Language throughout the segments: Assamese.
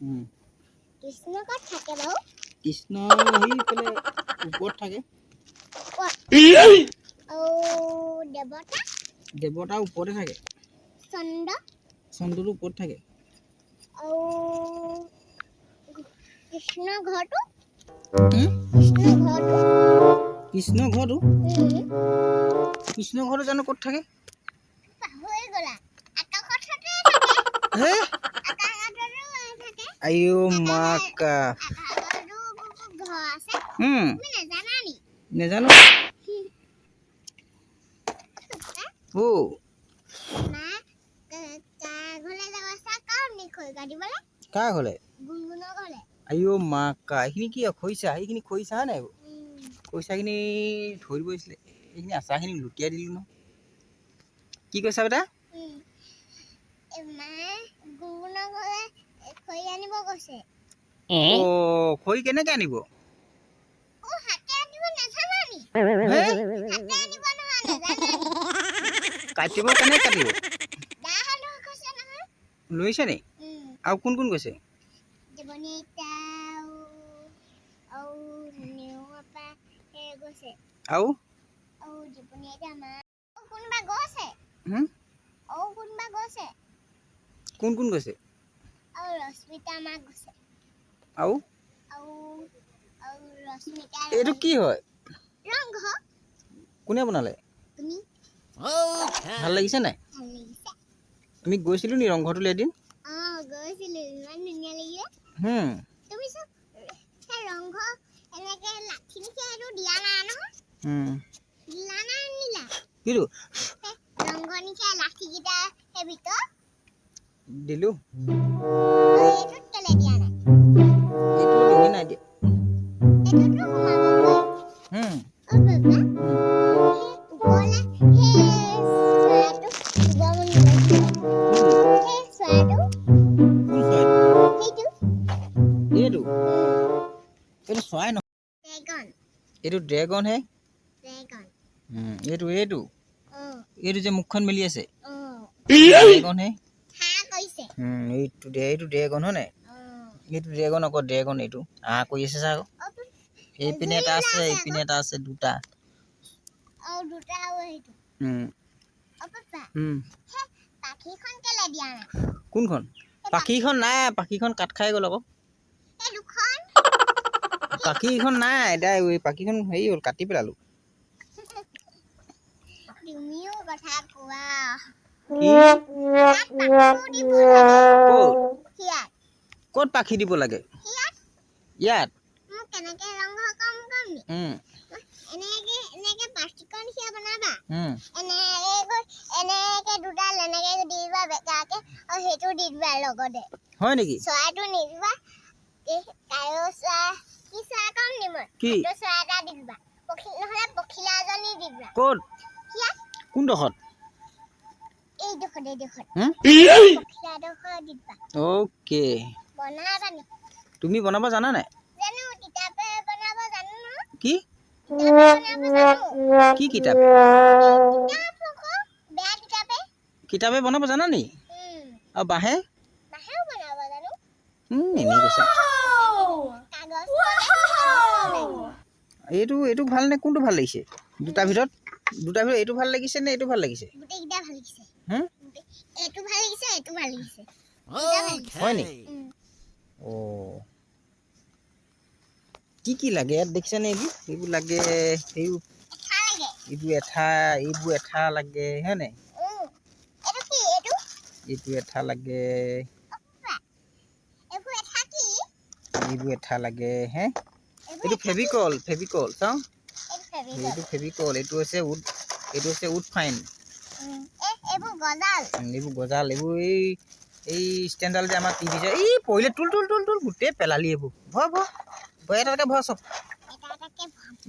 কৃষ্ণ ক'ত থাকে বাৰু? কৃষ্ণ সেইফালে ওপৰত থাকে। আৰু দেৱতা? দেৱতা ওপৰতে থাকে। চন্দ্ৰ? চন্দ্ৰটো ওপৰত থাকে। আৰু কৃষ্ণ ঘৰটো? কৃষ্ণ ঘৰটো কৃষ্ণ ঘৰটো জানো ক'ত থাকে? পাহৰি গ'লা। আকাশতে থাকে। হে আকাশতো থাকে। আইও মাকা। আকাশতো ঘৰ আছে। তুমি নাজানা নি? নেজানো। ও মা কাৰ ঘৰলে যাব কাৰ নি খৰিকা দিবলে? কাৰ ঘৰলে? গুণগুণৰ ঘৰলে। আইও মাকা। এইখিনি কি খৰিচা? এইখিনি খৰিচা হয় নাই? খৰিচাখিনি ধৰিব দিছিলে। এইখিনি আচাৰখিনি লুটিয়াই দিলোঁ ন। কি কৈছা বেটা? মায়ে গুণগুণৰ ঘৰলে খৰি আনিব গৈছে। খৰি কেনেকে আনিব? হাতে আনিব নাজানা নি? হাতে আনিব নহয়, নাজানা নি? কাটিব কেনেকে কাটিব? দাহঁত লৈ গৈছে নহয়। লৈছে নি? আৰু কোন কোন গৈছে? জীৱনী আৰু নেওপা গৈছে। আৰু জীৱনী মা কোনোবা গৈছে। কোনোবা গৈছে। কোন কোন গৈছে? আৰু ৰশ্মিতা মা গৈছে। আৰু ৰশ্মিতা এইটো কি হয়? ৰংঘৰ। কোনে বনালে? তুমি। ভাল লাগিছে নাই? ভাল লাগিছে। আমি গৈছিলো নি ৰংঘৰটোলৈ এদিন? গৈছিলো। ইমান ধুনীয়া লাগিলে। তুমি চব সেই ৰংঘৰ এনেকে লাঠি নিচিনা এইটো দিয়া নাই নহয়। দিলা না আনিলা? কিটো? ৰংঘৰ নিচিনা লাঠি কেইটা সেই ভিতৰত দিলো। এইটোত কেলে দিয়া নাই? এইটো দিবি নাই দিয়া। এইটোতো সোমাব পাৰি। বাবা ওপৰলে চৰাইটো দিব মন গৈছে। চৰাইটো কোন চৰাইটো? সেইটো এইটো চৰাই নহয়। ড্ৰেগন। এইটো ড্ৰেগন হে। ড্ৰেগন। এইটো যে মুখখন মেলি আছে। ড্ৰেগন হে। এইটো ড্ৰেগন হয় নাই? এইটো ড্ৰেগন আকৌ ড্ৰেগন এইটো কৰি আছে চা আকৌ। এইপিনে এটা আছে, এইপিনে এটা আছে, দুটা। পাখিখন কেলে দিয়া নাই? কোনখন? পাখিখন নাই, পাখিখন কাট খাই গ'ল আকৌ। পাখিখন নাই, এতিয়া পাখিখন হেৰি হ'ল কাটি পেলালো। তুমিও কথা কোৱা। ক'ত পাখি দিব লাগে? ইয়াত। কেনেকে ৰংঘৰ কাম নি? এনেকে প্লাষ্টিকৰ নিচিনা বনাবা। এনেকে দুডাল এনেকে দি দিবা বেকাকে আৰু সেইটো দি দিবা লগতে। হয় নেকি? চৰাইটো নিদিবা। কায়ো চৰাই কি চৰাই কম নি মই? কি? চৰাই এটা দি দিবা। নহ'লে পখিলা এজনী দি দিবা। ক'ত? কোনডোখৰত? এইডোখৰত। পখিলা এডোখৰ দি দিবা। অ'কে। বনাবা নি? তুমি বনাব জানা নাই? জানো, কিতাপে বনাব জানো নহয়। কি? কিতাপে বনাব জানো। কি কিতাপে? বেয়া কিতাপে। কিতাপে বনাব জানা নি? আৰু বাঁহে? বাঁহেও বনাব জানো। এনেই কৈছা। কাগজ এইটো ভাল নে কোনটো ভাল লাগিছে? দুটাৰ ভিতৰত এইটো ভাল লাগিছে নে এইটো ভাল লাগিছে? গোটেইকেইটা ভাল লাগিছে। এইটো ভাল লাগিছে, এইটো ভাল লাগিছে। হয় নি? কি লাগে ইয়াত দেখিছানে? এইবোৰ লাগে, এইবোৰ এঠা লাগে হয় নাই? এইটো এঠা লাগে। এইবোৰ এঠা লাগে হে। এইটো ফেভিকল চাওঁ। এইটো ফেভিকল, এইটো হৈছে উড ফাইন। এইবোৰ গজাল। এইবোৰ গজাল, এইবোৰ এই ষ্টেণ্ডডাল যে আমাৰ টিভি যে পৰিলে তুল গোটেই পেলালি এইবোৰ। ভয় এটাকে ভয় চব।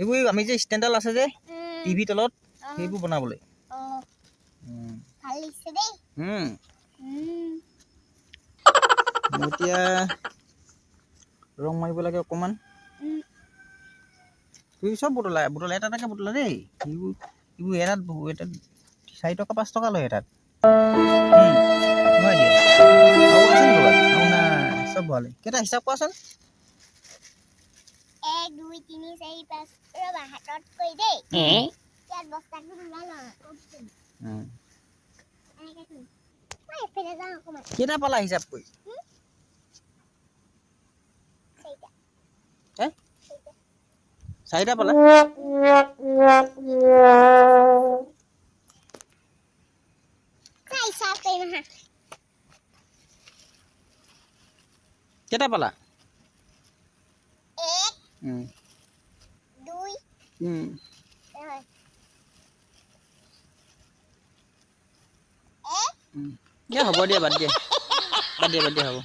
এইবোৰ আমি যে ষ্টেণ্ডডাল আছে যে টিভি তলত সেইবোৰ বনাবলৈ। এতিয়া ৰং মাৰিব লাগে অকমান। তুমি চব বুটলা এটাকে বুটলা দেই। এইবোৰ এটাত 4 টকা 5 টকা লয় এটাত। হয় দিয়া। আৰু আছে নি ক'ৰবাত? আৰু নাই, চব ভৰালে কেইটা হিচাপ কোৱাচোন 1 2 3 4 5 ৰবা হাতত কৈ দেই ইয়াত বস্তাটো ওলাই ল এনেকে তুমি মই ফেলে যাও অকমান কেইটা পালা হিচাপ কৰি সেইটা চাৰিটা পালা হিচাপ কৰিম হা কেইটা পালা 1 2 হ'ব দিয়া বাদ দিয়া হ'ব